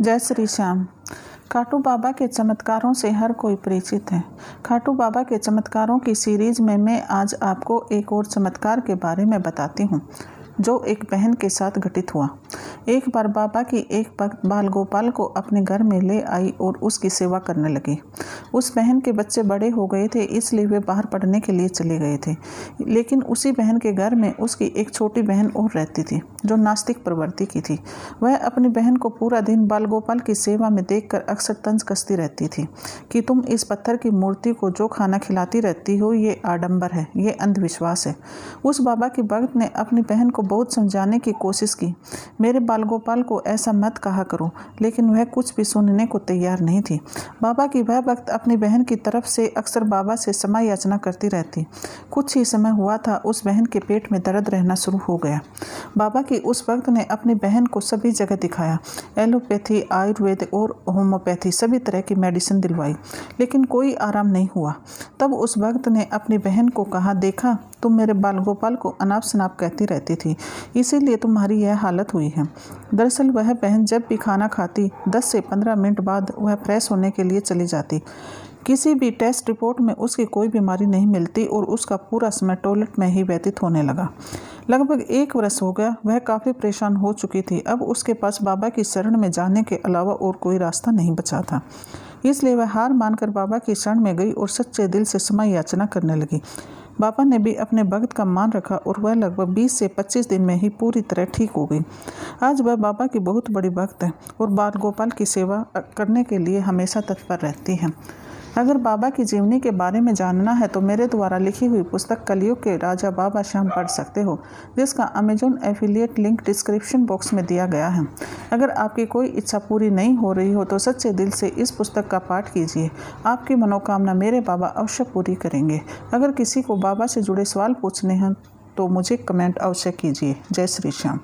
जय श्री श्याम। खाटू बाबा के चमत्कारों से हर कोई परिचित है। खाटू बाबा के चमत्कारों की सीरीज में मैं आज आपको एक और चमत्कार के बारे में बताती हूँ जो एक बहन के साथ घटित हुआ। एक बार बाबा की एक भक्त बाल गोपाल को अपने घर में ले आई और उसकी सेवा करने लगी। उस बहन के बच्चे बड़े हो गए थे, इसलिए वे बाहर पढ़ने के लिए चले गए थे। लेकिन उसी बहन के घर में उसकी एक छोटी बहन और रहती थी जो नास्तिक प्रवृत्ति की थी। वह अपनी बहन को पूरा दिन बाल गोपाल की सेवा में देखकर अक्सर तंज कसती रहती थी कि तुम इस पत्थर की मूर्ति को जो खाना खिलाती रहती हो ये आडंबर है, ये अंधविश्वास है। उस बाबा की भक्त ने अपनी बहन को बहुत समझाने की कोशिश की, मेरे बाल गोपाल को ऐसा मत कहा करो, लेकिन वह कुछ भी सुनने को तैयार नहीं थी। बाबा की वह भक्त अपनी बहन की तरफ से अक्सर बाबा से क्षमा याचना करती रहती। कुछ ही समय हुआ था, उस बहन के पेट में दर्द रहना शुरू हो गया। बाबा की उस भक्त ने अपनी बहन को सभी जगह दिखाया, एलोपैथी, आयुर्वेद और होम्योपैथी सभी तरह की मेडिसिन दिलवाई, लेकिन कोई आराम नहीं हुआ। तब उस भक्त ने अपनी बहन को कहा, देखा तुम मेरे बाल गोपाल को अनाप शनाप कहती रहती थी, इसीलिए तुम्हारी यह हालत हुई है। दरअसल वह बहन जब भी खाना खाती 10 से 15 मिनट बाद वह फ्रेश होने के लिए चली जाती। किसी भी टेस्ट रिपोर्ट में उसकी कोई बीमारी नहीं मिलती और उसका पूरा समय टॉयलेट में ही व्यतीत होने लगा। लगभग 1 वर्ष हो गया, वह काफ़ी परेशान हो चुकी थी। अब उसके पास बाबा की शरण में जाने के अलावा और कोई रास्ता नहीं बचा था, इसलिए वह हार मानकर बाबा की शरण में गई और सच्चे दिल से क्षमा याचना करने लगी। बाबा ने भी अपने भक्त का मान रखा और वह लगभग 20 से 25 दिन में ही पूरी तरह ठीक हो गई। आज वह बाबा की बहुत बड़ी भक्त है और बाल गोपाल की सेवा करने के लिए हमेशा तत्पर रहती है। अगर बाबा की जीवनी के बारे में जानना है तो मेरे द्वारा लिखी हुई पुस्तक कलयुग के राजा बाबा श्याम पढ़ सकते हो, जिसका Amazon affiliate link description box में दिया गया है। अगर आपकी कोई इच्छा पूरी नहीं हो रही हो तो सच्चे दिल से इस पुस्तक का पाठ कीजिए, आपकी मनोकामना मेरे बाबा अवश्य पूरी करेंगे। अगर किसी को बाबा से जुड़े सवाल पूछने हैं तो मुझे कमेंट अवश्य कीजिए। जय श्री श्याम।